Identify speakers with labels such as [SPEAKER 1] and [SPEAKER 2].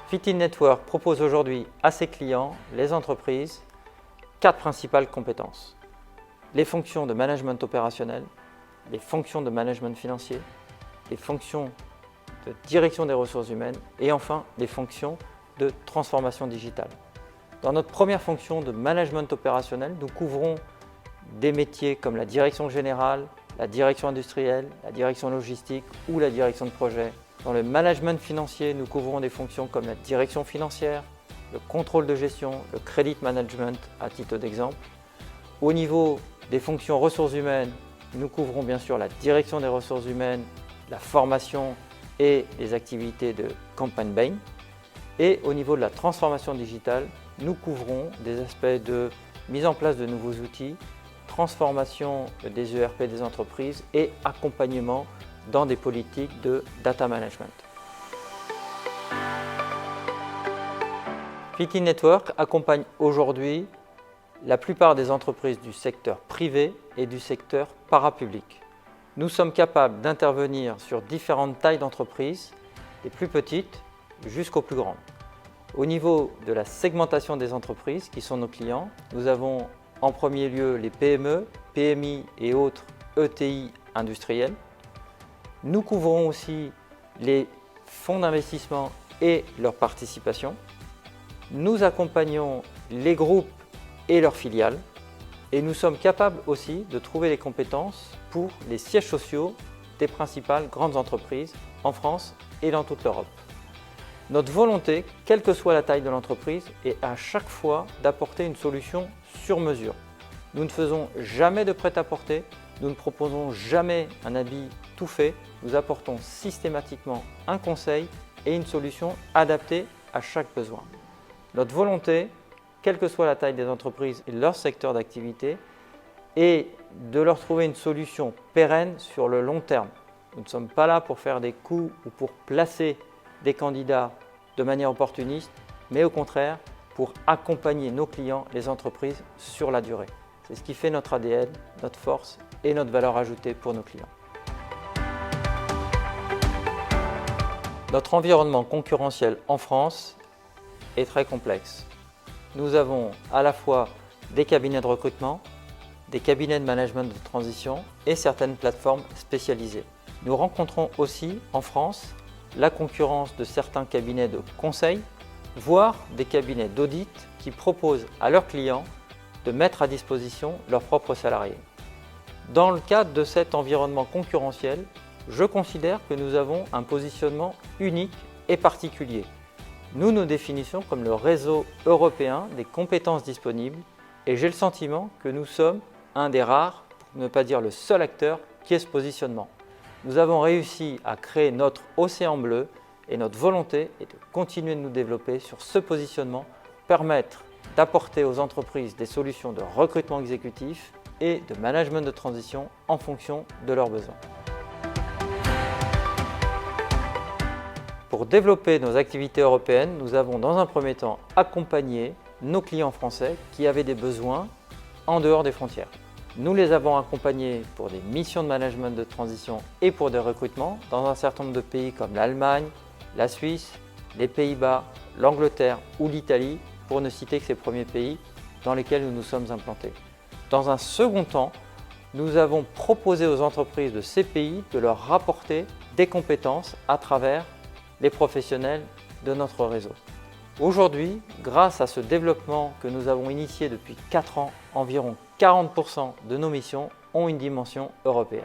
[SPEAKER 1] Fit-in Network propose aujourd'hui à ses clients, les entreprises, 4 principales compétences. Les fonctions de management opérationnel, les fonctions de management financier, les fonctions de direction des ressources humaines et enfin les fonctions de transformation digitale. Dans notre première fonction de management opérationnel, nous couvrons des métiers comme la direction générale, la direction industrielle, la direction logistique ou la direction de projet. Dans le management financier, nous couvrons des fonctions comme la direction financière, le contrôle de gestion, le credit management à titre d'exemple. Au niveau des fonctions ressources humaines, nous couvrons bien sûr la direction des ressources humaines, la formation et les activités de campaign buying. Et au niveau de la transformation digitale, nous couvrons des aspects de mise en place de nouveaux outils, transformation des ERP des entreprises et accompagnement dans des politiques de data management. Fit-in Network accompagne aujourd'hui la plupart des entreprises du secteur privé et du secteur parapublic. Nous sommes capables d'intervenir sur différentes tailles d'entreprises, des plus petites jusqu'aux plus grandes. Au niveau de la segmentation des entreprises qui sont nos clients, nous avons en premier lieu les PME, PMI et autres ETI industriels. Nous couvrons aussi les fonds d'investissement et leurs participations. Nous accompagnons les groupes et leurs filiales. Et nous sommes capables aussi de trouver les compétences pour les sièges sociaux des principales grandes entreprises en France et dans toute l'Europe. Notre volonté, quelle que soit la taille de l'entreprise, est à chaque fois d'apporter une solution sur mesure. Nous ne faisons jamais de prêt-à-porter, nous ne proposons jamais un habit tout fait, nous apportons systématiquement un conseil et une solution adaptée à chaque besoin. Notre volonté, quelle que soit la taille des entreprises et leur secteur d'activité, est de leur trouver une solution pérenne sur le long terme. Nous ne sommes pas là pour faire des coups ou pour placer des candidats de manière opportuniste, mais au contraire pour accompagner nos clients, les entreprises, sur la durée. C'est ce qui fait notre ADN, notre force et notre valeur ajoutée pour nos clients. Notre environnement concurrentiel en France est très complexe. Nous avons à la fois des cabinets de recrutement, des cabinets de management de transition et certaines plateformes spécialisées. Nous rencontrons aussi en France la concurrence de certains cabinets de conseil, voire des cabinets d'audit qui proposent à leurs clients de mettre à disposition leurs propres salariés. Dans le cadre de cet environnement concurrentiel, je considère que nous avons un positionnement unique et particulier. Nous nous définissons comme le réseau européen des compétences disponibles et j'ai le sentiment que nous sommes un des rares, pour ne pas dire le seul acteur, qui ait ce positionnement. Nous avons réussi à créer notre océan bleu et notre volonté est de continuer de nous développer sur ce positionnement, permettre d'apporter aux entreprises des solutions de recrutement exécutif et de management de transition en fonction de leurs besoins. Pour développer nos activités européennes, nous avons dans un premier temps accompagné nos clients français qui avaient des besoins en dehors des frontières. Nous les avons accompagnés pour des missions de management de transition et pour des recrutements dans un certain nombre de pays comme l'Allemagne, la Suisse, les Pays-Bas, l'Angleterre ou l'Italie, pour ne citer que ces premiers pays dans lesquels nous nous sommes implantés. Dans un second temps, nous avons proposé aux entreprises de ces pays de leur rapporter des compétences à travers les professionnels de notre réseau. Aujourd'hui, grâce à ce développement que nous avons initié depuis 4 ans, environ 40% de nos missions ont une dimension européenne.